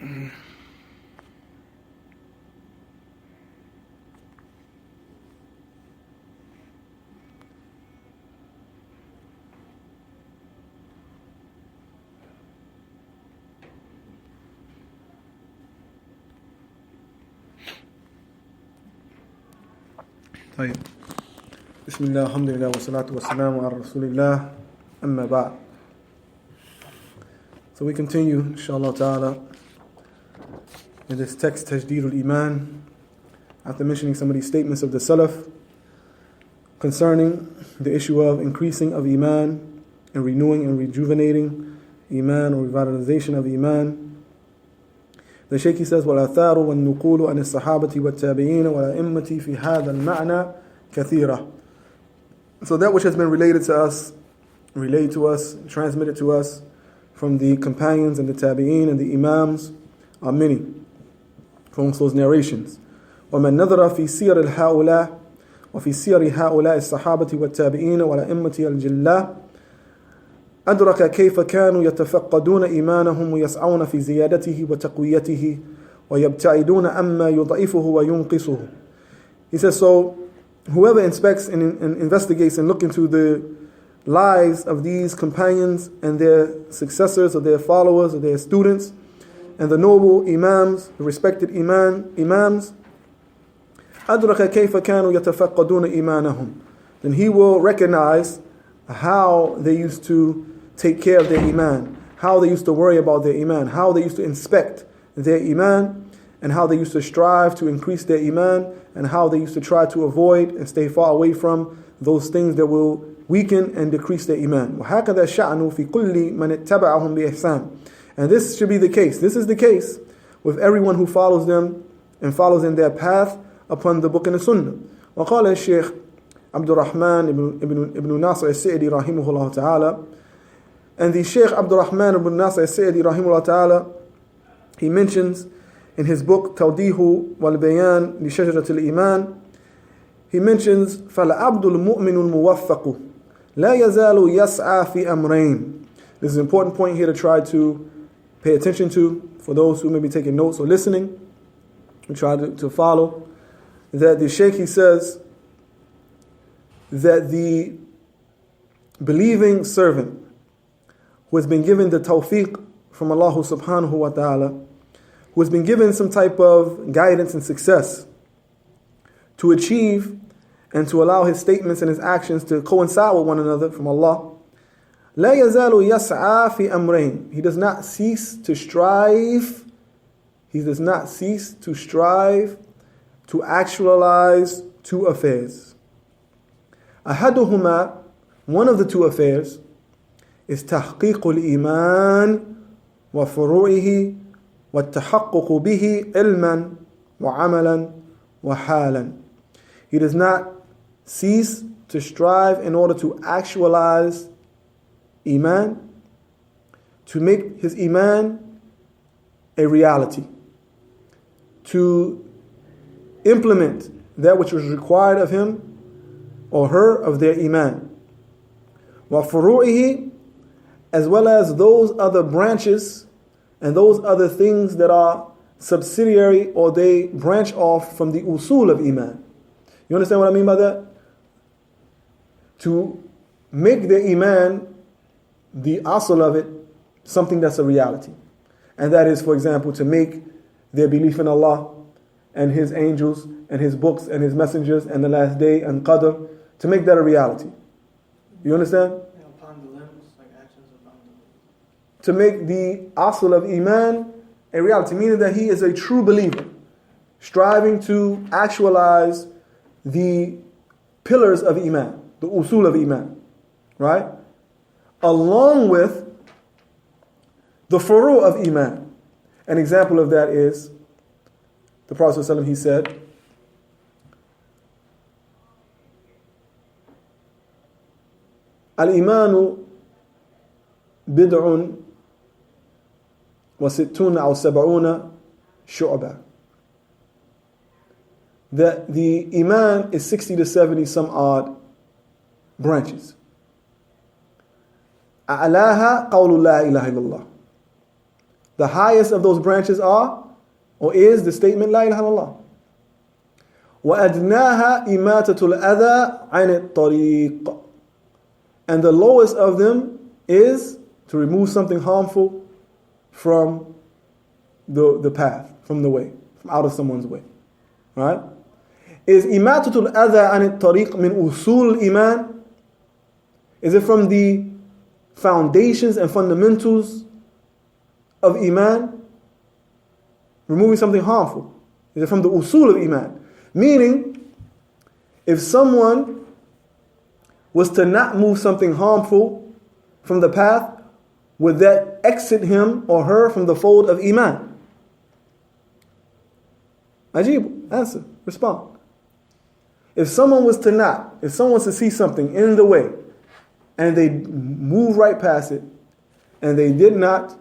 طيب بسم الله الحمد لله والصلاة والسلام على رسول الله أما بعد. So we continue inshallah ta'ala in this text Tajdeed Iman, after mentioning some of these statements of the Salaf concerning the issue of increasing of Iman and renewing and rejuvenating Iman or revitalization of Iman. The Shaykh says, وَالْأَثَارُ وَالنُّقُولُ عَنِ الصَّحَابَةِ وَالتَّابِعِينَ وَالْأَئِمَّةِ فِي هَذَا الْمَعْنَى كَثِيرًا. So that which has been relayed to us, transmitted to us from the companions and the tabi'een and the imams are many from those narrations. وَمَنْ نَظَرَ فِي سِيَرِ الْهَؤُلَاءِ وفي سير هؤلاء الصحابة والتابعين والأئمة الجلاء أدرك كيف كانوا يتفقدون إيمانهم ويسعون في زيادته وتقويته ويبتعدون أما يضعفه وينقصه. He says, so whoever inspects and investigates and looks into the lives of these companions and their successors or their followers or their students and the noble imams, the respected imams, أدرك كيف كانوا يتفقدون إيمانهم. Then he will recognize how they used to take care of their iman, how they used to worry about their iman, how they used to inspect their iman, and how they used to strive to increase their iman, and how they used to try to avoid and stay far away from those things that will weaken and decrease their iman. وهكذا شأنه في كل من اتبعهم بإحسان. And this should be the case. This is the case with everyone who follows them and follows in their path upon the book and the sunnah. وقال الشيخ عبد الرحمن ibn Nasr al-Sa'di rahimahullah ta'ala, and the Shaykh Abdul Rahman ibn Nasr al-Sa'di rahimahullah ta'ala, he mentions in his book Tawdihu wal-Bayan li Shajarat al-Iman, he mentions فَالْعَبْدُ الْمُؤْمِنُ الْمُوَفَّقُ لَا يَزَالُ يَسْعَى فِي أَمْرَيْنِ. This is an important point here to try to pay attention to for those who may be taking notes or listening and try to follow. That the Shaykh, he says that the believing servant who has been given the tawfiq from Allah subhanahu wa ta'ala, who has been given some type of guidance and success to achieve and to allow his statements and his actions to coincide with one another from Allah, لا يزال يسعى في أمرين. He does not cease to strive. He does not cease to strive to actualize two affairs. أحدهما, one of the two affairs, is تحقيق الإيمان وفروعه والتحقق به علما وعملا وحالا. He does not cease to strive in order to actualize Iman, to make his Iman a reality, to implement that which was required of him or her of their Iman. وَفُرُوعِهِ, as well as those other branches and those other things that are subsidiary or they branch off from the usul of Iman. You understand what I mean by that? To make the Iman, the asl of it, something that's a reality. And that is, for example, to make their belief in Allah and His angels and His books and His messengers and the last day and Qadr, to make that a reality. You understand? Upon the limbs, like actions upon the limbs. To make the asl of Iman a reality, meaning that he is a true believer, striving to actualize the pillars of Iman, the usul of Iman, right? Along with the furu' of Iman. An example of that is the Prophet ﷺ, he said, Al-Imanu bid'un wa sittuna aw sab'una shu'ba. That the Iman is 60 to 70 some odd branches. A'laha qawlu la ilaha illallah. The highest of those branches are, or is, the statement, La ilaha illallah. وَأَدْنَاهَا إِمَاتَةُ الْأَذَى عَنِ الطَّرِيقِ. And the lowest of them is to remove something harmful from the path, from the way, from out of someone's way. Right? Is إِمَاتَةُ الْأَذَى عَنِ الطَّرِيقِ مِنْ أُصُولِ الْإِيمَانِ? Is it from the foundations and fundamentals of Iman? Removing something harmful. Is it from the usul of Iman? Meaning, if someone was to not move something harmful from the path, would that exit him or her from the fold of Iman? Ajib, answer, respond. If someone was to see something in the way, and they move right past it, and they did not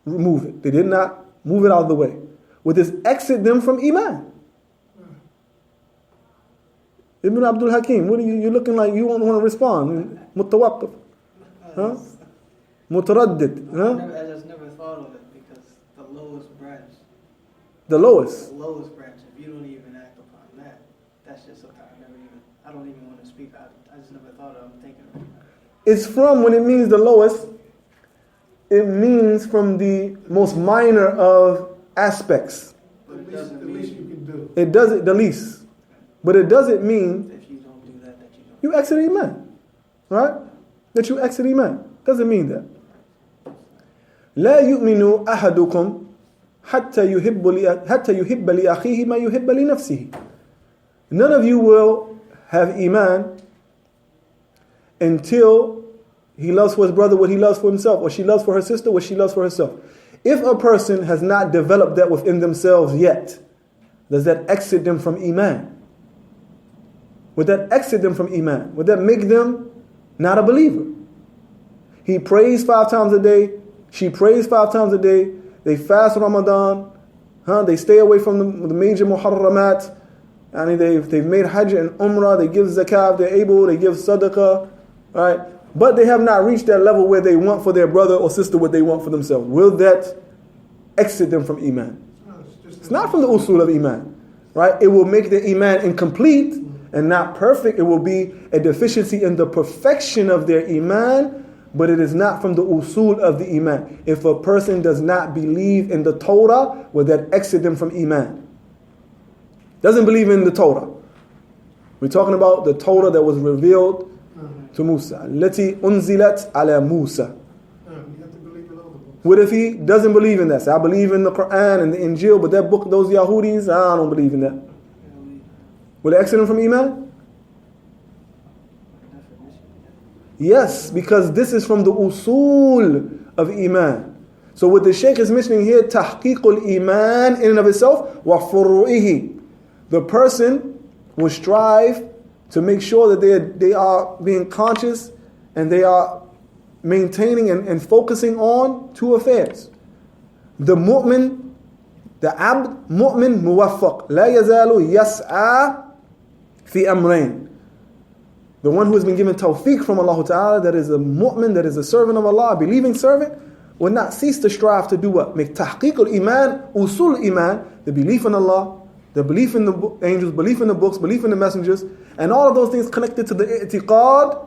remove it, they did not move it out of the way, would this exit them from Iman? Ibn Abdul Hakim, what are you're looking like you won't want to respond. Mutawaqqif. Huh? Mutaraddid. Huh? I just never thought of it because the lowest branch. The lowest. The lowest branch. If you don't even act upon that, that's just something I don't even want to speak out. I just never thought of it. I'm thinking of it. It's from, when it means the lowest, it means from the most minor of aspects. But it doesn't mean you can do. It does it the least. But it doesn't mean if you don't do that you don't. You exit Iman. Right? That you exit Iman. Doesn't mean that. لا يؤمن أحدكم حتى يحب لأخيه ما يحب لنفسه. None of you will have Iman until he loves for his brother what he loves for himself, or she loves for her sister what she loves for herself. If a person has not developed that within themselves yet, does that exit them from Iman? Would that exit them from Iman? Would that make them not a believer? He prays 5 times a day. She prays 5 times a day. They fast Ramadan. They stay away from the major muharramat. And they've made Hajj and Umrah. They give zakah if they're able. They give sadaqah. Right? But they have not reached that level where they want for their brother or sister what they want for themselves. Will that exit them from Iman? It's not from the usul of Iman. Right? It will make the Iman incomplete and not perfect. It will be a deficiency in the perfection of their Iman, but it is not from the usul of the Iman. If a person does not believe in the Torah, will that exit them from Iman? Doesn't believe in the Torah. We're talking about the Torah that was revealed to Musa. التي أنزلت على موسى. What if he doesn't believe in that? Say, I believe in the Quran and the Injil, but that book, those Yahudis, I don't believe in that. Will it exit him from Iman? Yes, because this is from the usul of Iman. So what the Shaykh is mentioning here, tahqiqul Iman in and of itself, wa furu'ihi. The person will strive to make sure that they are being conscious and they are maintaining and focusing on 2 affairs. The mu'min, the abd, mu'min muwaffaq. La yazalu yas'a fi amrain. The one who has been given tawfiq from Allah Ta'ala, that is a mu'min, that is a servant of Allah, a believing servant, will not cease to strive to do what? Make tahqiqul iman, usul iman, the belief in Allah, the belief in the angels, belief in the books, belief in the messengers, and all of those things connected to the i'tiqad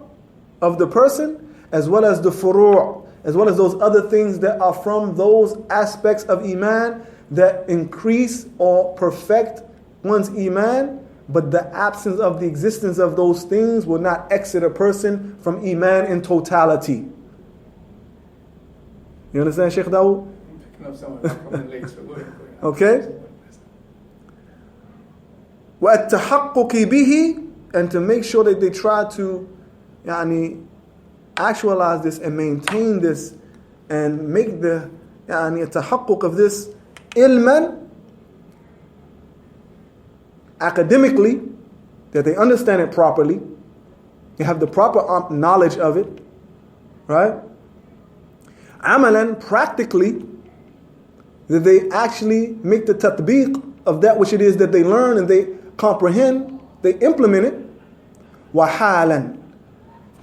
of the person, as well as the furu', as well as those other things that are from those aspects of iman that increase or perfect one's iman. But the absence of the existence of those things will not exit a person from Iman in totality. You understand, Sheikh Dawood? I'm picking up someone coming late, so go ahead. Okay. وَالتَّحَقُّقِ بِهِ, and to make sure that they try to actualize this and maintain this and make the التحقق of this ilman, academically, that they understand it properly, they have the proper knowledge of it, right? Amalan, practically, that they actually make the tatbiq of that which it is that they learn and they comprehend, they implement it. Wahalan,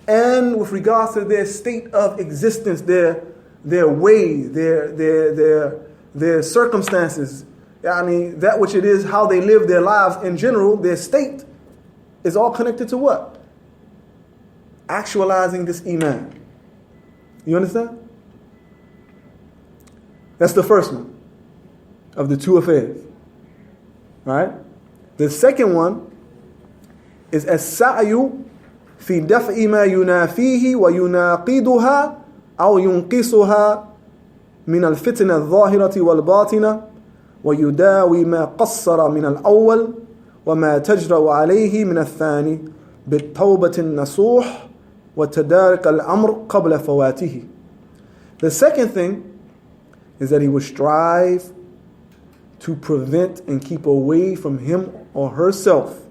and with regards to their state of existence, their their way, their circumstances, that which it is, how they live their lives in general, their state, is all connected to what? Actualizing this Iman. You understand? That's the first one of the two affairs. Right? The second one is as-sa'yu fi daf'i ma yunafihi wa yunaqiduha aw yunqisuha min al-fitna al-zahirati wal-batina wa yudawi ma qassara min al-awwal wa ma tajra'u alayhi min al-thani bit-tawbati an-nasuh wa tadarik al-amr qabla fawatihi. The second thing is that he would strive to prevent and keep away from him or herself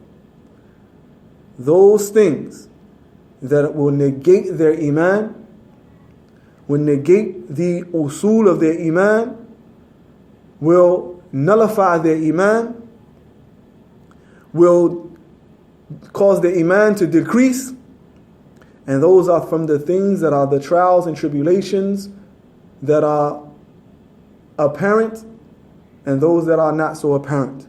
those things that will negate their Iman, will negate the usul of their Iman, will nullify their Iman, will cause their Iman to decrease, and those are from the things that are the trials and tribulations that are apparent and those that are not so apparent.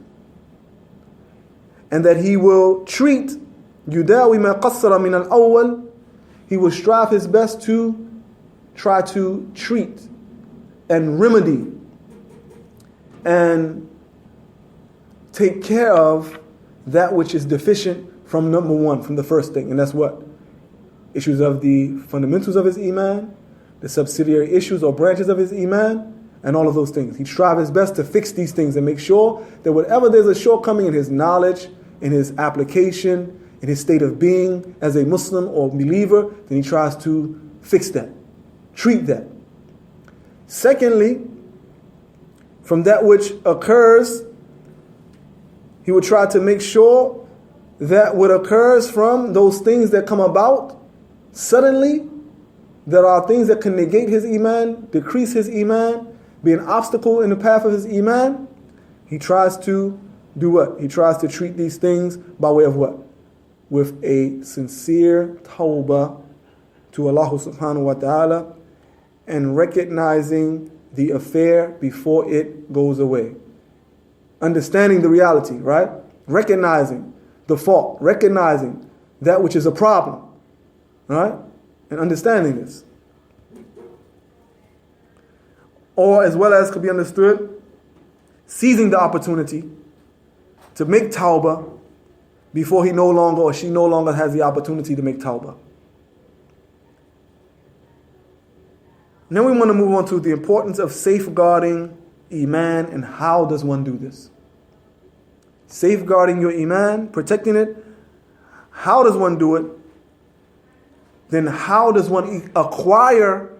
And that he will treat yudawi ma qassara min al-awwal, he will strive his best to try to treat and remedy and take care of that which is deficient from number one, from the first thing. And that's what? Issues of the fundamentals of his Iman, the subsidiary issues or branches of his Iman, and all of those things. He strives his best to fix these things and make sure that whatever there's a shortcoming in his knowledge, in his application, in his state of being as a Muslim or believer, then he tries to fix that, treat that. Secondly, from that which occurs, he would try to make sure that what occurs from those things that come about suddenly, there are things that can negate his Iman, decrease his Iman, be an obstacle in the path of his Iman. He tries to do what? He tries to treat these things by way of what? With a sincere tawbah to Allah subhanahu wa ta'ala and recognizing the affair before it goes away. Understanding the reality, right? Recognizing the fault, recognizing that which is a problem, right? And understanding this. Or as well as could be understood, seizing the opportunity to make tawbah before he no longer or she no longer has the opportunity to make tawbah. Now we want to move on to the importance of safeguarding Iman and how does one do this. Safeguarding your Iman, protecting it. How does one do it? Then how does one acquire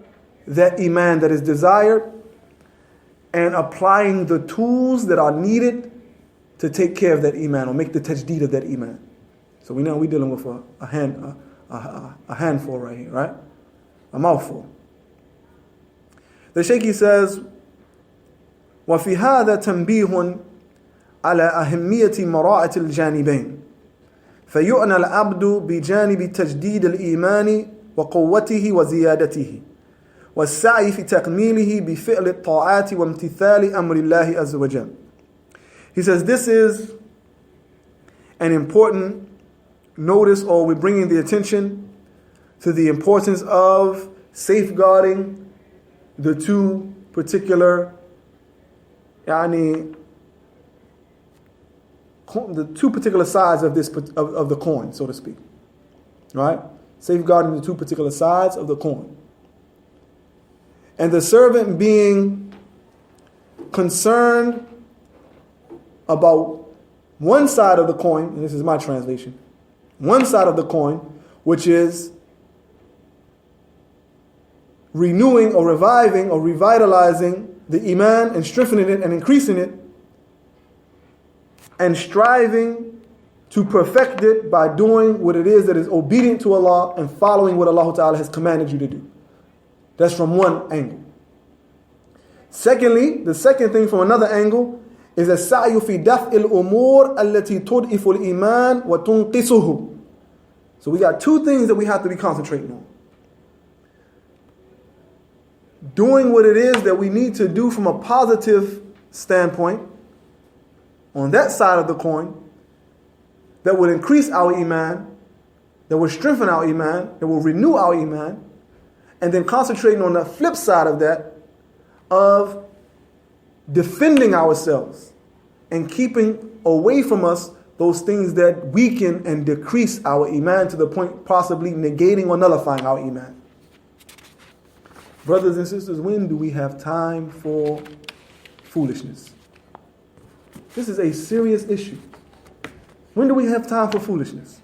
that Iman that is desired? And applying the tools that are needed to take care of that Iman or make the tajdeed of that Iman. So we know we're dealing with a handful right here, right? A mouthful. The Shaykh says, وَفِي هَذَا تَنْبِيهٌ عَلَى أَهِمِّيَةِ مَرَاءَةِ الْجَانِبَيْنِ فَيُؤْنَى الْعَبْدُ بِجَانِبِ تَجْدِيدِ الْإِيمَانِ وَقُوَّتِهِ وَزِيَادَتِهِ والسعي في تكميله بفعل الطاعات وامتثال أمر الله عز وجل. He says this is an important notice, or we're bringing the attention to the importance of safeguarding the two particular sides of this of the coin, so to speak. Right? Safeguarding the two particular sides of the coin. And the servant being concerned about one side of the coin, and this is my translation, one side of the coin, which is renewing or reviving or revitalizing the Iman and strengthening it and increasing it, and striving to perfect it by doing what it is that is obedient to Allah and following what Allah Ta'ala has commanded you to do. That's from one angle. Secondly, the second thing from another angle is السعي في دفع الأمور التي تضعف الإيمان وتنقصه. So we got two things that we have to be concentrating on. doing what it is that we need to do from a positive standpoint on that side of the coin that would increase our Iman, that will strengthen our Iman, that will renew our Iman, and then concentrating on the flip side of that, of defending ourselves and keeping away from us those things that weaken and decrease our Iman to the point possibly negating or nullifying our Iman. Brothers and sisters, when do we have time for foolishness? This is a serious issue. When do we have time for foolishness?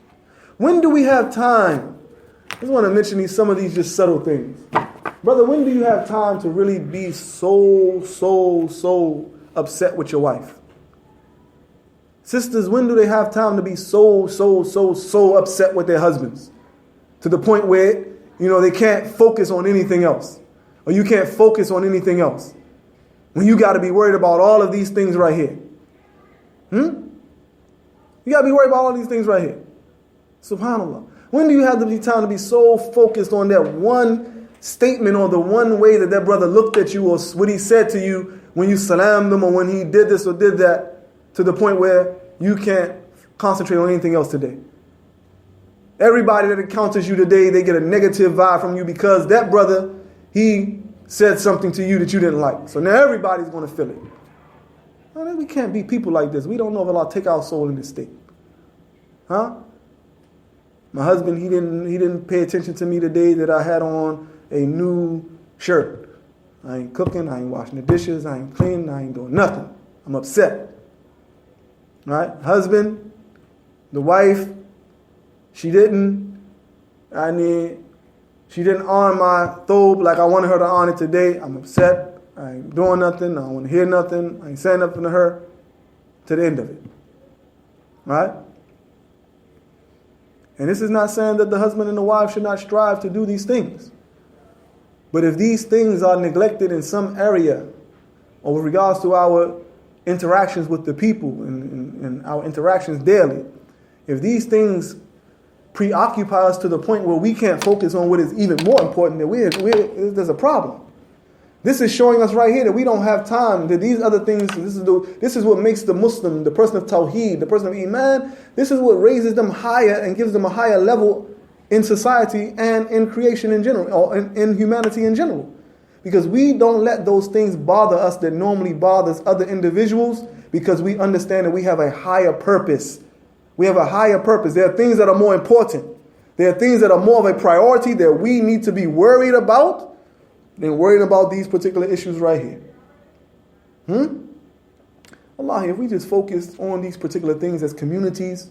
When do we have time? I just want to mention some of these just subtle things. Brother, when do you have time to really be so upset with your wife? Sisters, when do they have time to be so upset with their husbands? To the point where, they can't focus on anything else. Or you can't focus on anything else. When you got to be worried about all of these things right here. You got to be worried about all these things right here. SubhanAllah. When do you have to be time to be so focused on that one statement or the one way that brother looked at you or what he said to you when you salamed him or when he did this or did that, to the point where you can't concentrate on anything else today? Everybody that encounters you today, they get a negative vibe from you because that brother, he said something to you that you didn't like. So now everybody's going to feel it. We can't be people like this. We don't know if Allah take our soul in this state. My husband, he didn't pay attention to me today that I had on a new shirt. I ain't cooking, I ain't washing the dishes, I ain't cleaning, I ain't doing nothing. I'm upset. Right? Husband, the wife, she didn't iron my thobe like I wanted her to iron it today. I'm upset. I ain't doing nothing. I don't want to hear nothing. I ain't saying nothing to her to the end of it. Right? And this is not saying that the husband and the wife should not strive to do these things. But if these things are neglected in some area, or with regards to our interactions with the people and our interactions daily, if these things preoccupy us to the point where we can't focus on what is even more important, then there's a problem. This is showing us right here that we don't have time, that these other things, this is what makes the Muslim, the person of Tawheed, the person of Iman, this is what raises them higher and gives them a higher level in society and in creation in general, or in humanity in general. Because we don't let those things bother us that normally bothers other individuals, because we understand that we have a higher purpose. We have a higher purpose. There are things that are more important. There are things that are more of a priority that we need to be worried about than worrying about these particular issues right here. Wallahi, if we just focused on these particular things as communities,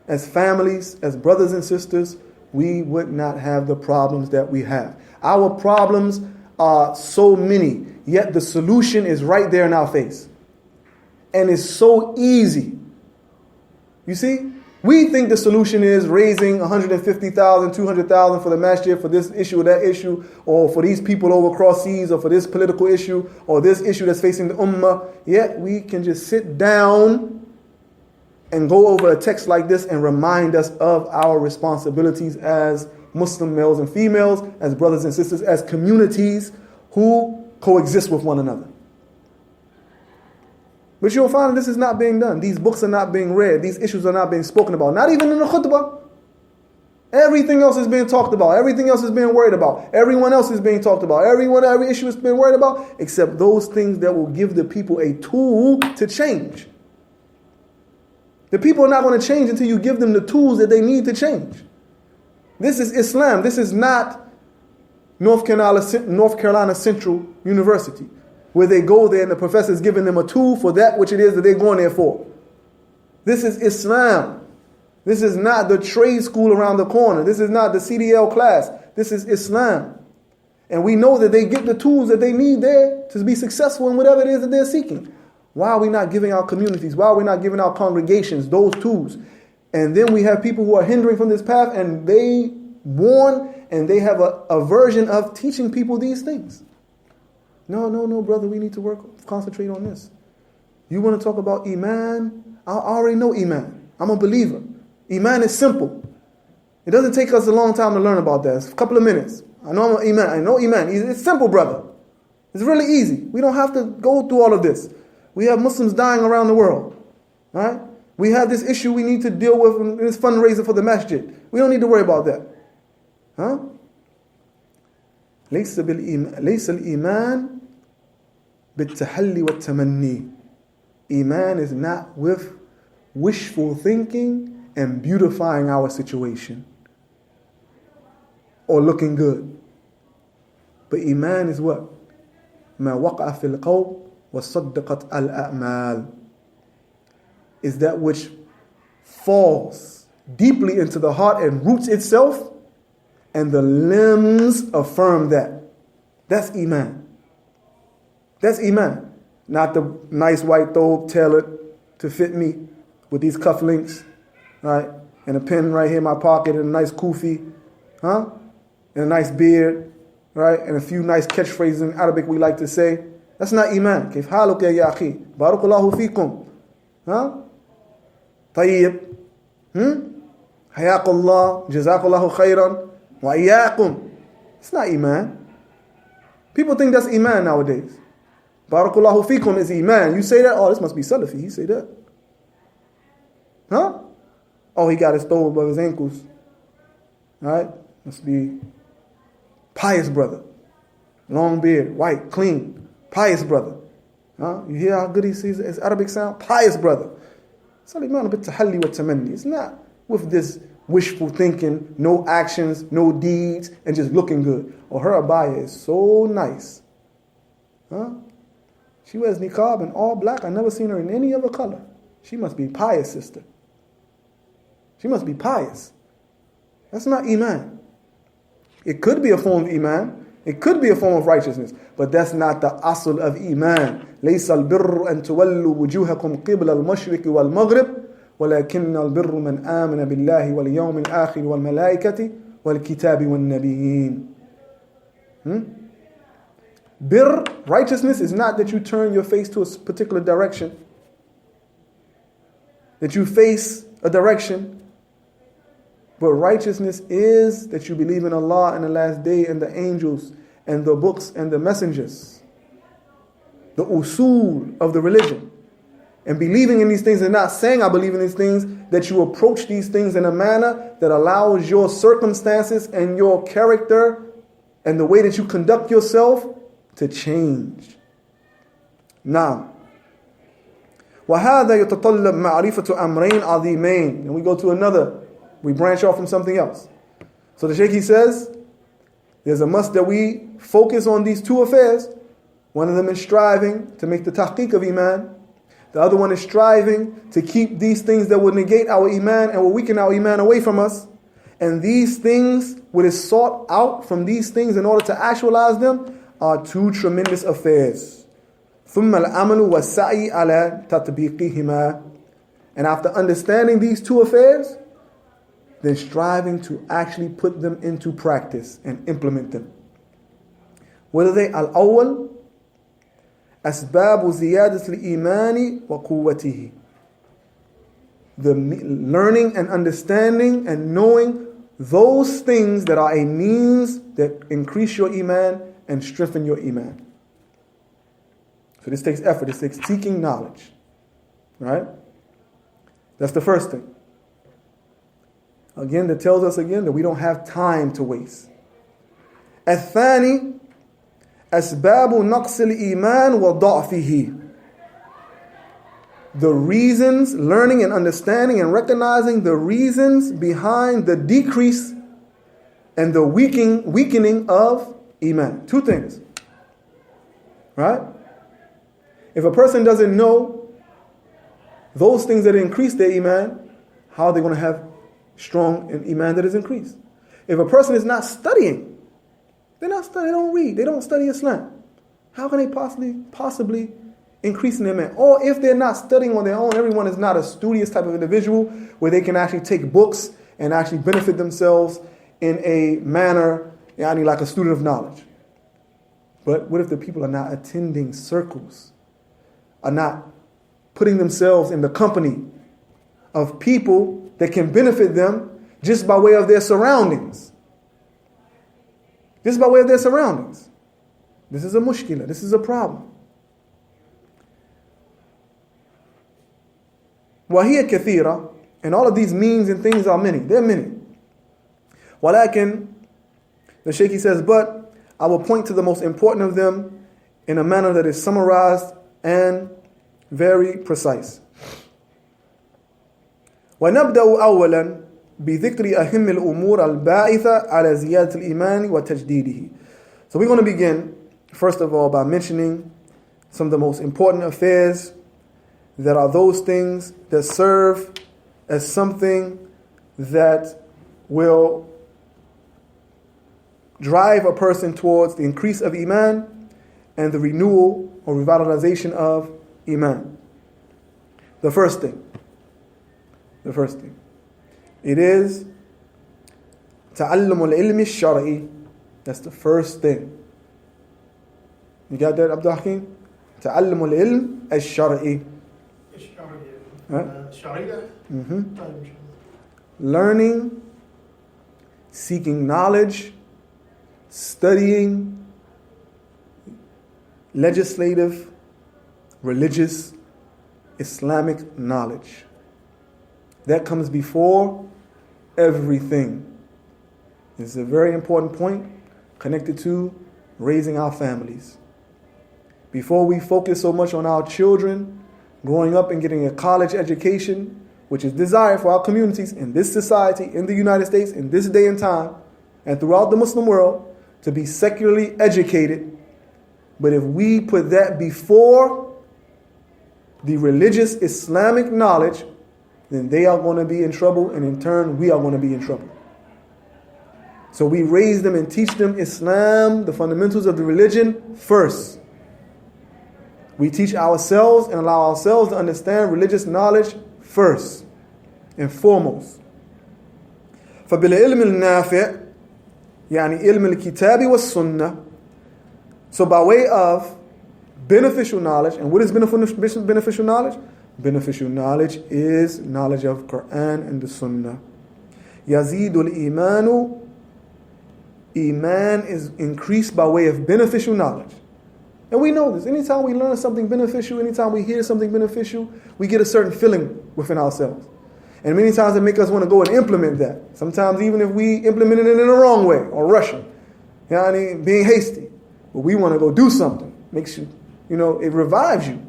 as families, as brothers and sisters, we would not have the problems that we have. Our problems are so many, yet the solution is right there in our face. And it's so easy. You see? We think the solution is raising 150,000, 200,000 for the masjid, for this issue or that issue, or for these people over across seas, or for this political issue, or this issue that's facing the ummah. Yet we can just sit down and go over a text like this and remind us of our responsibilities as Muslim males and females, as brothers and sisters, as communities who coexist with one another. But you'll find that this is not being done. These books are not being read. These issues are not being spoken about. Not even in the khutbah. Everything else is being talked about. Everything else is being worried about. Everyone else is being talked about. Every issue is being worried about, except those things that will give the people a tool to change. The people are not going to change until you give them the tools that they need to change. This is Islam. This is not North Carolina Central University, where they go there and the professor is giving them a tool for that which it is that they're going there for. This is Islam. This is not the trade school around the corner. This is not the CDL class. This is Islam. And we know that they get the tools that they need there to be successful in whatever it is that they're seeking. Why are we not giving our communities, why are we not giving our congregations those tools? And then we have people who are hindering from this path, and they warn and they have a version of teaching people these things. No, brother, we need to concentrate on this. You want to talk about Iman? I already know Iman. I'm a believer. Iman is simple. It doesn't take us a long time to learn about that. It's a couple of minutes. I know Iman. It's simple, brother. It's really easy. We don't have to go through all of this. We have Muslims dying around the world. Right? We have this issue we need to deal with in this fundraiser for the masjid. We don't need to worry about that. Huh? ليس الإيمان بالتحلي والتمني. Iman is not with wishful thinking and beautifying our situation or looking good. But Iman is what? ما وقع في القلب وصدقت الأعمال. Is that which falls deeply into the heart and roots itself, and the limbs affirm that. That's Iman. That's Iman. Not the nice white thobe tailored to fit me with these cufflinks, right? And a pen right here in my pocket and a nice kufi, huh? And a nice beard, right? And a few nice catchphrases in Arabic we like to say. That's not Iman. كيف حالك يا أخي؟ بارك الله فيكم. Huh? طيب. حياك الله. جزاك الله خيرا. وإياكم. It's not Iman. People think that's Iman nowadays. Barakallahu fikum is Iman. You say that, oh, this must be Salafi. He say that. Huh? Oh, he got his throw above his ankles. Right? Must be pious brother. Long beard, white, clean. Pious brother. Huh? You hear how good he sees his Arabic sound? Pious brother. It's not with this wishful thinking, no actions, no deeds, and just looking good. Or her abaya is so nice. Huh? She wears niqab and all black. I've never seen her in any other color. She must be pious, sister. She must be pious. That's not Iman. It could be a form of Iman. It could be a form of righteousness. But that's not the asl of Iman. ليس البر أن تولوا وجوهكم قبل المشرق والمغرب ولكن البر من آمن بالله واليوم الآخر والملائكة والكتاب والنبيين. Bir, righteousness, is not that you turn your face to a particular direction. That you face a direction. But righteousness is that you believe in Allah and the last day and the angels and the books and the messengers. The usul of the religion. And believing in these things and not saying I believe in these things, that you approach these things in a manner that allows your circumstances and your character and the way that you conduct yourself to change. Now, وَهَذَا يَتَطَلَّبْ مَعْرِفَةُ أَمْرَيْنِ عَظِيمَيْنِ. And we go to another. We branch off from something else. So the Shaykh, he says, there's a must that we focus on these two affairs. One of them is striving to make the tahqiq of Iman. The other one is striving to keep these things that will negate our Iman and will weaken our Iman away from us. And these things, what is sought out from these things in order to actualize them, are two tremendous affairs. ثُمَّ الْعَمَلُ وَالسَّعِي عَلَى تَطْبِيقِهِمَا. And after understanding these two affairs, then striving to actually put them into practice and implement them. What are they? Al-awwal, أسباب زيادة الإيمان وقوته. The learning and understanding and knowing those things that are a means that increase your Iman and strengthen your Iman. So this takes effort. This takes seeking knowledge. Right? That's the first thing. Again, that tells us again that we don't have time to waste. الثاني أسباب نقص الإيمان وضعفه. The reasons, learning and understanding and recognizing the reasons behind the decrease and the weakening of Iman. Two things. Right? If a person doesn't know those things that increase their Iman, how are they going to have strong Iman that is increased? If a person is not studying, they don't read, they don't study Islam, how can they possibly increase in their Iman? Or if they're not studying on their own, everyone is not a studious type of individual where they can actually take books and actually benefit themselves in a manner, like a student of knowledge. But what if the people are not attending circles, are not putting themselves in the company of people that can benefit them just by way of their surroundings. Just by way of their surroundings. This is a mushkila. This is a problem. وَهِيَ كَثِيرًا, and all of these means and things are many. They're many. وَلَكِنْ, the Shaykh says, but I will point to the most important of them in a manner that is summarized and very precise. وَنَبْدَأُ أَوَّلًا بِذِكْرِ أَهِمِّ الْأُمُورِ الْبَاعِثَةِ عَلَى زِيَادَةِ الْإِيمَانِ وَتَجْدِيدِهِ. So we're going to begin, first of all, by mentioning some of the most important affairs that are those things that serve as something that will drive a person towards the increase of Iman and the renewal or revitalization of Iman. The first thing. It is تعلم العلم الشرعي. That's the first thing. You got that, Abdul Hakim? تعلم العلم الشرعي. Learning, seeking knowledge, studying legislative, religious, Islamic knowledge. That comes before everything. It's a very important point connected to raising our families. Before we focus so much on our children growing up and getting a college education, which is desired for our communities in this society, in the United States, in this day and time, and throughout the Muslim world, to be secularly educated. But if we put that before the religious Islamic knowledge, then they are going to be in trouble, and in turn, we are going to be in trouble. So we raise them and teach them Islam, the fundamentals of the religion, first. We teach ourselves and allow ourselves to understand religious knowledge first and foremost. فبالعلم النافع يعني علم الكتاب والسنة. So by way of beneficial knowledge, and what is beneficial knowledge? Beneficial knowledge is knowledge of Quran and the Sunnah. يزيد الإيمان. Iman is increased by way of beneficial knowledge. And we know this. Anytime we learn something beneficial, anytime we hear something beneficial, we get a certain feeling within ourselves. And many times it makes us want to go and implement that. Sometimes even if we implement it in the wrong way or rushing, being hasty. But we want to go do something. Makes you, it revives you.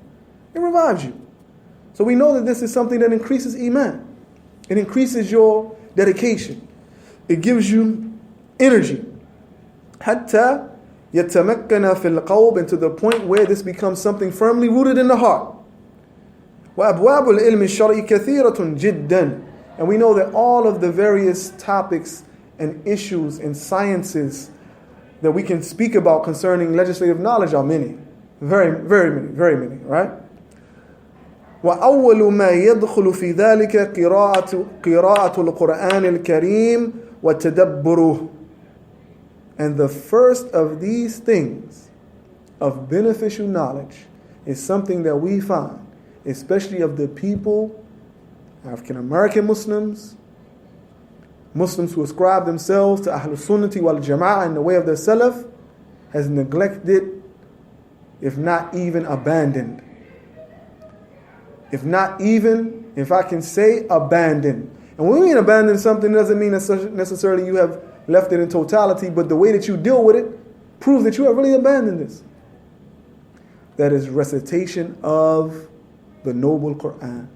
It revives you. So we know that this is something that increases Iman. It increases your dedication. It gives you energy. Hatta يتمكن في القلب, and to the point where this becomes something firmly rooted in the heart. وأبواب العلم الشرعي كثيرة جدا. And we know that all of the various topics and issues and sciences that we can speak about concerning legislative knowledge are many. Very, very many, very many, right? وأول ما يدخل في ذلك قراءة القرآن الكريم وتدبره. And the first of these things of beneficial knowledge is something that we find, especially of the people, African American Muslims, Muslims who ascribe themselves to Ahlul Sunnati wal Jama'ah in the way of their Salaf, has neglected, if not even abandoned. If not even, if I can say, abandoned. And when we mean abandon something, doesn't mean necessarily you have left it in totality, but the way that you deal with it proves that you have really abandoned this. That is recitation of the noble Quran.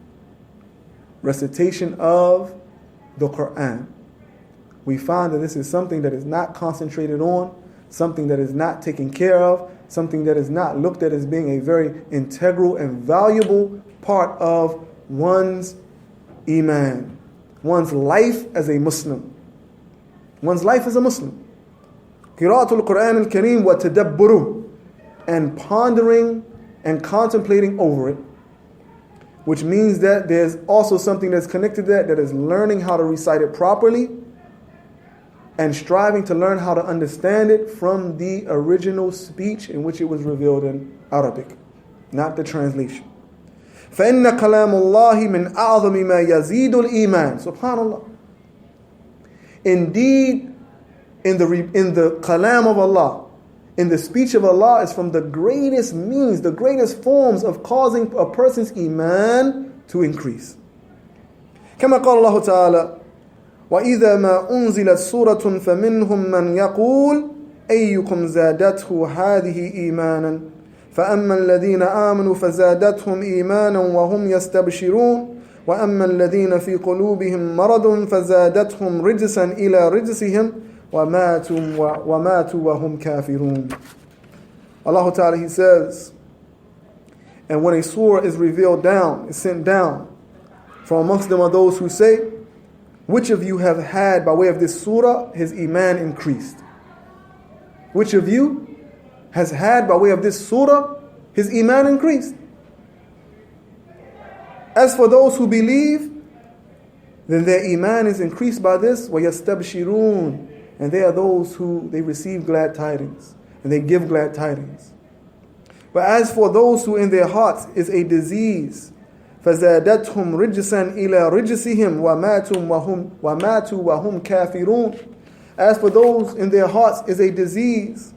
Recitation of the Quran. We find that this is something that is not concentrated on, something that is not taken care of, something that is not looked at as being a very integral and valuable part of one's Iman, one's life as a Muslim. One's life as a Muslim. Qira'atul Quran al-Kareem wa tadabburuh, and pondering and contemplating over it, which means that there's also something that's connected to that is learning how to recite it properly and striving to learn how to understand it from the original speech in which it was revealed in Arabic, not the translation. فَإِنَّ كَلَامُ اللَّهِ مِنْ أَعْظَمِ مَا يَزِيدُ الْإِيمَانِ. Subhanallah. Indeed, in the kalam of Allah, in the speech of Allah, is from the greatest means, the greatest forms of causing a person's iman to increase. كما قال الله تعالى وإذا ما أنزلت سورة فمنهم من يقول أيكم زادته هذه إيمانا فأما الذين آمنوا فزادتهم إيمانا وهم يستبشرون وأما الذين في قلوبهم مرض فزادتهم رجسا إلى رجسهم وماتوا وهم كافرون. Allah Ta'ala, He says, and when a surah is revealed down, is sent down, from amongst them are those who say, which of you have had by way of this surah his iman increased? Which of you has had by way of this surah his iman increased? As for those who believe, then their iman is increased by this, وَيَسْتَبْشِرُونَ, and they are those who they receive glad tidings and they give glad tidings. But as for those who in their hearts is a disease, فَزَادَتْهُمْ رِجْسًا إِلَى رِجْسِهِمْ وَمَاتُوا وَهُمْ كَافِرُونَ. As for those in their hearts is a disease,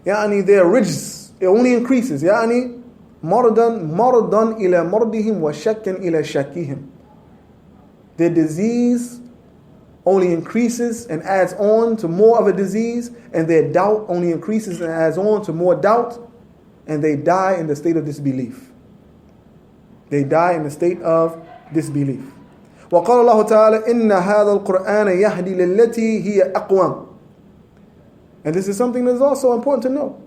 يعني their rijs, it only increases, يعني مرضا إلى مرضهم وشكا إلى شكهم. Their disease only increases and adds on to more of a disease, and their doubt only increases and adds on to more doubt, and they die in the state of disbelief. They die in the state of disbelief. وقال الله تعالى إن هذا القرآن يهدي للتي هي أقوم. And this is something that is also important to know.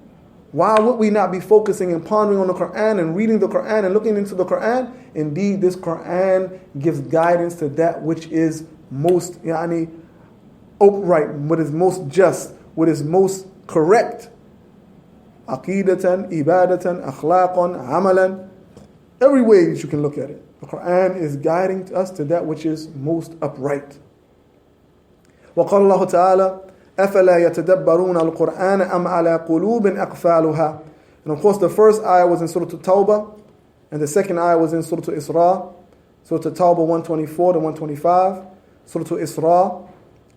Why would we not be focusing and pondering on the Quran and reading the Quran and looking into the Quran? Indeed, this Quran gives guidance to that which is most upright, what is most just, what is most correct. Aqidatan, ibadatan, akhlaqan, amalan. Every way that you can look at it. The Quran is guiding us to that which is most upright. وقال الله تعالى أفلا يتدبرون القرآن أم على قلوب أقفالها. And of course the first ayah was in Surah At-Tawbah, and the second ayah was in Surah Al-Isra. Surah At-Tawbah 124 to 125, Surah Al-Isra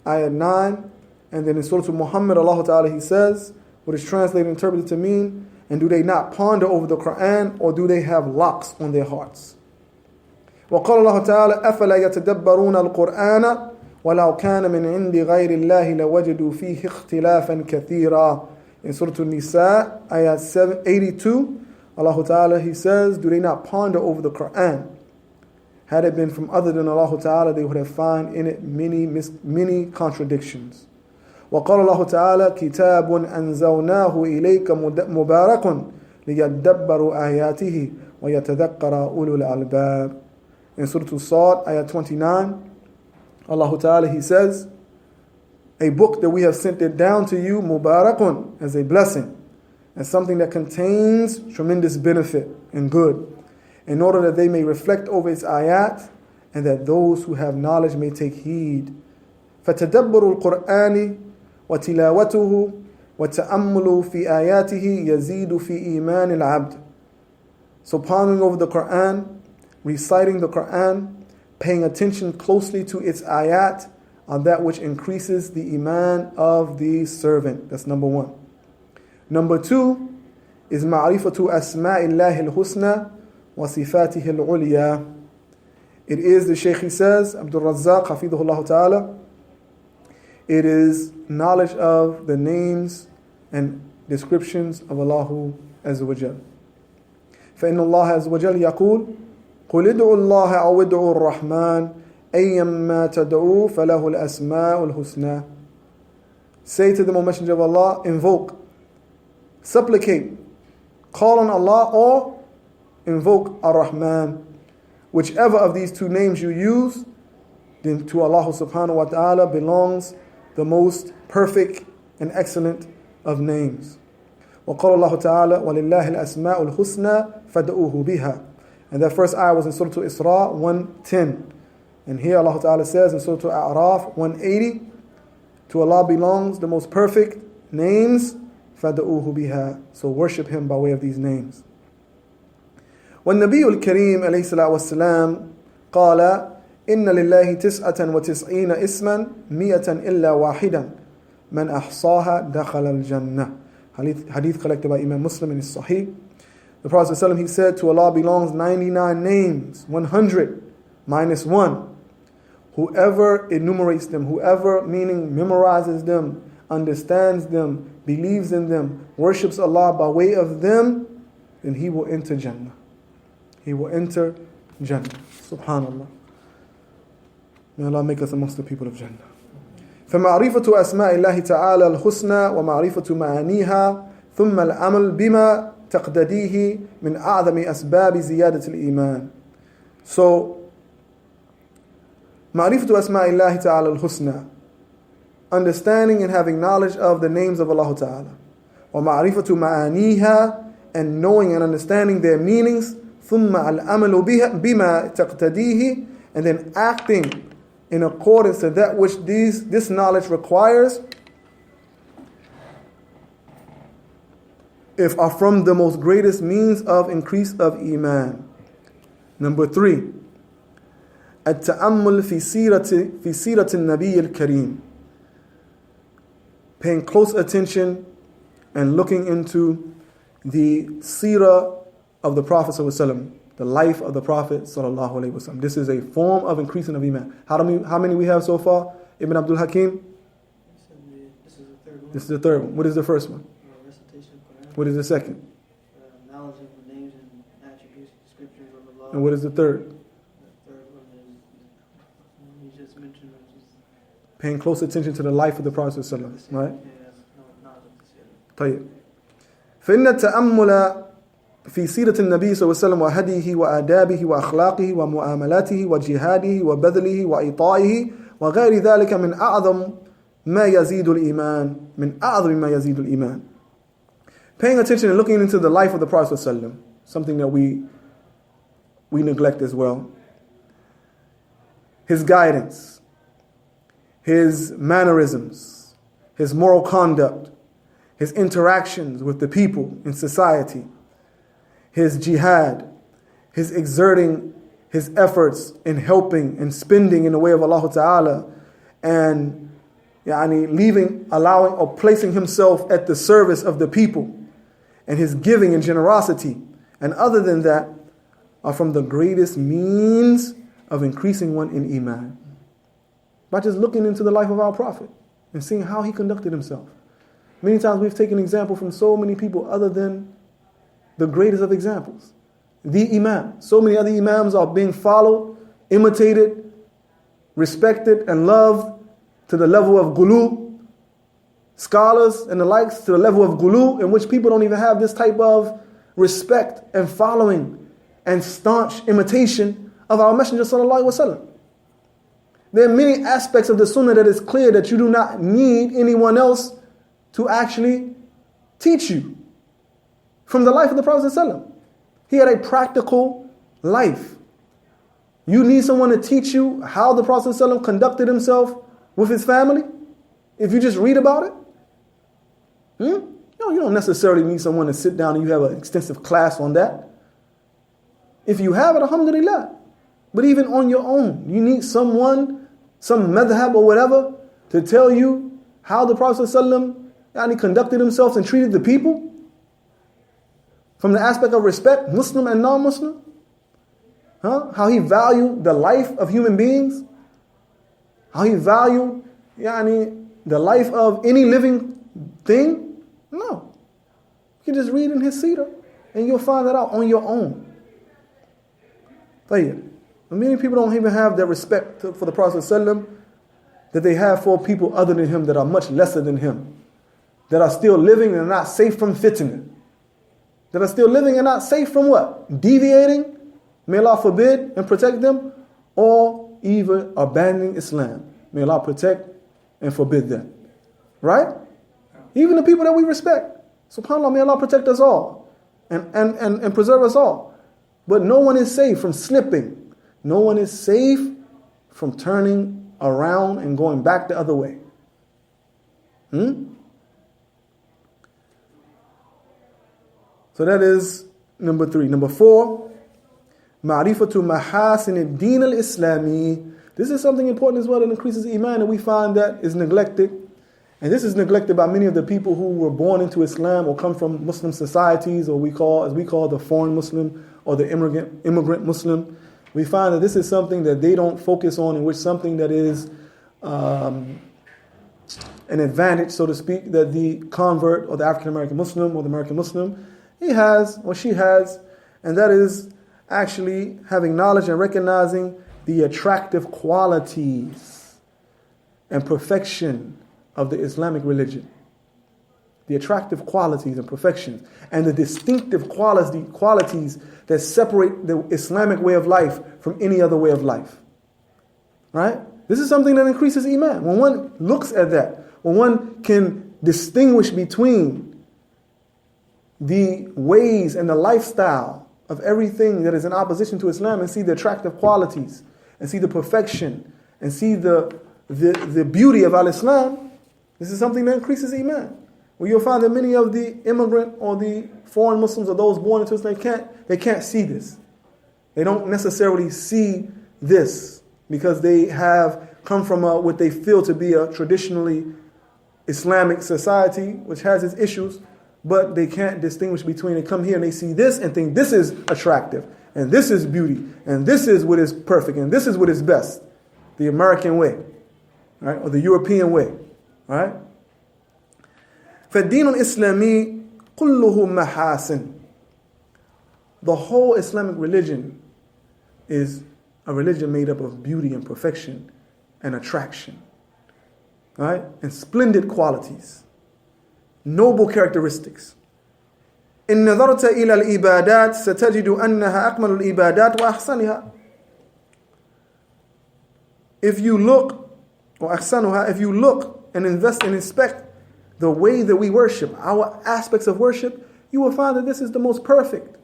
ayah 9, and then in Surah Muhammad, Allah Ta'ala, He says, what is translated and interpreted to mean, and do they not ponder over the Quran, or do they have locks on their hearts? وقال الله تعالى أفلا يتدبرون القرآن وَلَوْ كَانَ مِنْ عِنْدِ غَيْرِ اللَّهِ لَوَجَدُوا فِيهِ اخْتِلَافًا كَثِيرًا. In Surah An-Nisa, ayah 82, Allah Ta'ala, He says, do they not ponder over the Quran? Had it been from other than Allah Ta'ala, they would have found in it many contradictions. وقال الله تعالى كتاب أنزلناه إليك مبارك ليدبروا آياته ويتذكر أولو الألباب. In Surah Al-Sad, ayah 29, Allah Ta'ala, He says, a book that we have sent it down to you, mubarakun, as a blessing, as something that contains tremendous benefit and good, in order that they may reflect over its ayat, and that those who have knowledge may take heed. فَتَدَبُّرُ الْقُرْآنِ وَتِلَاوَتُهُ وَتَأَمُّلُ فِي آيَاتِهِ يَزِيدُ فِي إِيمَانِ الْعَبْدِ. So pondering over the Quran, reciting the Quran, paying attention closely to its ayat, on that which increases the iman of the servant. That's number one. Number two is ma'rifatu asma'illahi al-husna wa sifatihi al-ulya. It is, the Shaykh, he says, Abdul Razzaq, hafidhullah ta'ala, it is knowledge of the names and descriptions of Allah Azza wa Jal. فإن الله عز وجل يقول قل ادعوا الله أو ادعوا الرحمن أيما تدعوا فله الأسماء الحسنى. Say to them, O Messenger of Allah, invoke, supplicate, call on Allah, or invoke Ar-Rahman. Whichever of these two names you use, then to Allah subhanahu wa ta'ala belongs the most perfect and excellent of names. وقال الله تعالى وَلِلَّهِ الْأَسْمَاءُ الْحُسْنَى فَدْعُوهُ بِهَا. And that first ayah was in Surah Al-Isra 110. And here Allah Ta'ala says in Surah Al-A'raf 180, to Allah belongs the most perfect names, فَدْعُوهُ بِهَا. So worship Him by way of these names. وَالنَّبِيُّ الْكَرِيمُ عليه الصلاة والسلام قال إن لله 99 اسما 100 إلا واحدا من أحصاها دخل الجنة. Hadith collected by Imam Muslim in his Sahih. The Prophet ﷺ, he said, to Allah belongs 99 names, 100 minus 1. Whoever enumerates them, whoever, meaning memorizes them, understands them, believes in them, worships Allah by way of them, then he will enter Jannah. He will enter Jannah. Subhanallah. May Allah make us amongst the people of Jannah. فمعرفة أسماء الله تعالى الحسنى ومعرفة معانيها ثم العمل بما تقتضيه من أعظم أسباب زيادة الإيمان. So, معرفة أسماء الله تعالى الحسنى, understanding and having knowledge of the names of Allah Ta'ala. ومعرفة معانيها, and knowing and understanding their meanings. ثم العمل بما تقتضيه, and then acting in accordance to that which this knowledge requires, if are from the most greatest means of increase of Iman. Number 3, التأمل في سيرة النبي الكريم, paying close attention and looking into the seerah of the Prophet ﷺ, the life of the Prophet ﷺ. This is a form of increasing of Iman. How many we have so far? Ibn Abdul Hakim? This is the third one. This is the third one. What is the first one? Recitation of Quran. What is the second? Knowledge of the names and attributes, descriptions of Allah. And what is the third? The third one is, you just mentioned, which is Paying close attention to the life of the Prophet ﷺ. Right? yeah, that's knowledge of the seerah. طيب. فإن التأمل في سيرة النبي صلى الله عليه وسلم وهديه وآدابه وأخلاقه ومعاملاته وجهاده وبذله وإعطائه وغير ذلك من أعظم ما يزيد الإيمان. من أعظم ما يزيد الإيمان. Paying attention and looking into the life of the Prophet ﷺ, something that we neglect as well. His guidance, his mannerisms, his moral conduct, his interactions with the people in society, his jihad, his exerting his efforts in helping and spending in the way of Allah Ta'ala, and allowing or placing himself at the service of the people, and his giving and generosity, and other than that, are from the greatest means of increasing one in Iman. By just looking into the life of our Prophet and seeing how he conducted himself. Many times we've taken example from so many people other than the greatest of examples, the Imam. So many other Imams are being followed, imitated, respected, and loved to the level of gulu. Scholars and the likes to the level of gulu, in which people don't even have this type of respect and following and staunch imitation of our Messenger sallallahu alaihi wasallam. There are many aspects of the Sunnah that is clear that you do not need anyone else to actually teach you. From the life of the Prophet ﷺ, he had a practical life. You need someone to teach you how the Prophet ﷺ conducted himself with his family? If you just read about it? No, you don't necessarily need someone to sit down and you have an extensive class on that. If you have it, alhamdulillah. But even on your own, you need someone, some madhab or whatever, to tell you how the Prophet ﷺ conducted himself and treated the people. From the aspect of respect, Muslim and non-Muslim. How he valued the life of human beings. How he valued the life of any living thing. No. You can just read in his seerah and you'll find that out on your own. Many people don't even have that respect for the Prophet ﷺ that they have for people other than him that are much lesser than him. That are still living and are not safe from fitna. That are still living and not safe from what? Deviating, may Allah forbid and protect them, or even abandoning Islam. May Allah protect and forbid that. Right? Even the people that we respect. SubhanAllah, may Allah protect us all and preserve us all. But no one is safe from slipping. No one is safe from turning around and going back the other way. So that is number 3. Number 4, Ma'rifatu mahasin ad-din al-islami. This is something important as well that increases iman, and we find that is neglected. And this is neglected by many of the people who were born into Islam or come from Muslim societies, or as we call the foreign Muslim or the immigrant Muslim. We find that this is something that they don't focus on, in which something that is an advantage, so to speak, that the convert or the African American Muslim or the American Muslim, he has or she has, and that is actually having knowledge and recognizing the attractive qualities and perfection of the Islamic religion. The attractive qualities and perfections and the distinctive qualities that separate the Islamic way of life from any other way of life. Right? This is something that increases iman. When one looks at that, when one can distinguish between the ways and the lifestyle of everything that is in opposition to Islam and see the attractive qualities and see the perfection and see the beauty of al-Islam, this is something that increases iman. Well, you'll find that many of the immigrant or the foreign Muslims or those born into Islam, they can't see this. They don't necessarily see this because they have come from what they feel to be a traditionally Islamic society, which has its issues, but they can't distinguish between. They come here and they see this and think this is attractive, and this is beauty, and this is what is perfect, and this is what is best. The American way, right, or the European way, right? فالدين الإسلامي كله محاسن. The whole Islamic religion is a religion made up of beauty and perfection and attraction, right? And splendid qualities, noble characteristics. إن نظرت إلى الإبادات ستجد أنها أكمل الإبادات وأحسنها. If you look, or أحسنها, if you look and invest and inspect the way that we worship, our aspects of worship, you will find that this is the most perfect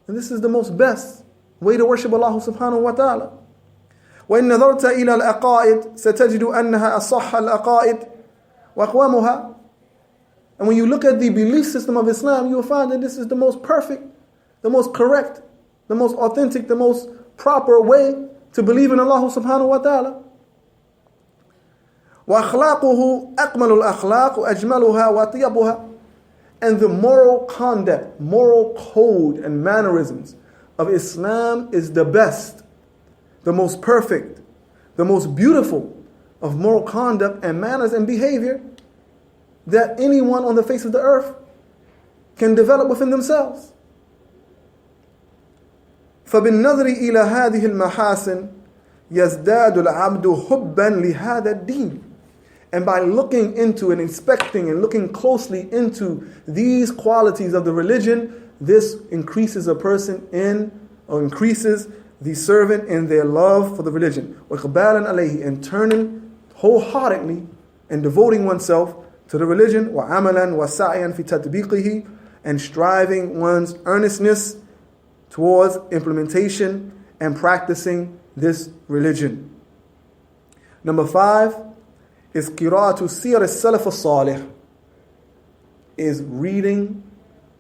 and this is the most best way to worship Allah subhanahu wa ta'ala. وإن نظرت إلى العقائد ستجد أنها أصح العقائد وأقومها. And when you look at the belief system of Islam, you will find that this is the most perfect, the most correct, the most authentic, the most proper way to believe in Allah subhanahu wa ta'ala. وأخلاقه أكمل الأخلاق وأجملها وأطيبها. And the moral conduct, moral code and mannerisms of Islam is the best, the most perfect, the most beautiful of moral conduct and manners and behavior that anyone on the face of the earth can develop within themselves. فبالنظر إلى هذه المحاسن يزداد العبد حبا لهذا الدين. And by looking into and inspecting and looking closely into these qualities of the religion, this increases a person or increases the servant in their love for the religion. وإقبالا عليه, and turning wholeheartedly and devoting oneself to the religion. وعملا وسعيا في تطبيقه, and striving one's earnestness towards implementation and practicing this religion. Number 5 is qira'atu siyar as-salaf as-salih, is reading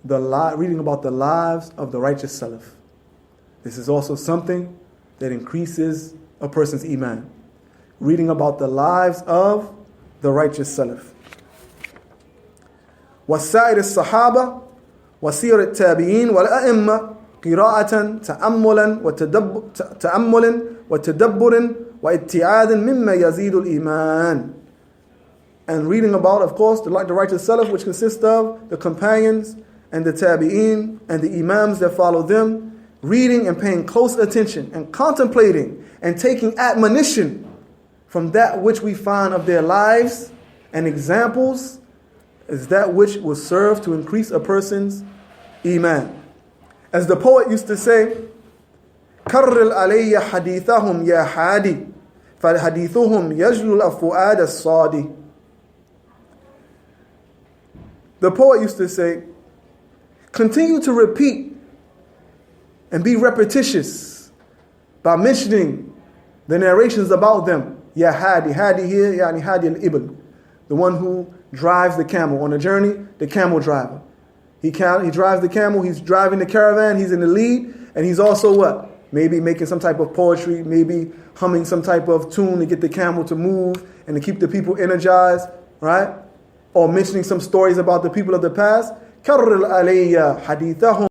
about the lives of the righteous salaf. This is also something that increases a person's iman. Reading about the lives of the righteous salaf. وَسَائِرِ الصَّحَابَةِ وَسِيرِ التَّابِعِينَ وَالْأَئِمَّةِ قِرَاءَةً تَأَمُّلٍ وَتَدَبُّرٍ وَإِتِّعَادٍ مِمَّا يَزِيدُ الْإِيمَانِ. And reading about, of course, the righteous salaf, which consists of the companions and the tabi'een and the imams that follow them, reading and paying close attention and contemplating and taking admonition from that which we find of their lives and examples, is that which will serve to increase a person's iman. As the poet used to say, كرر علي حديثهم يا حادي فحديثهم يجلو الأفؤاد الصادي. The poet used to say, continue to repeat and be repetitious by mentioning the narrations about them. Ya Hadi, Hadi here, yani Hadi al-Ibn, the one who drives the camel on a journey, the camel driver. He drives the camel, he's driving the caravan, he's in the lead, and he's also what? maybe making some type of poetry, maybe humming some type of tune to get the camel to move and to keep the people energized, right? Or mentioning some stories about the people of the past. كرر علي حديثهم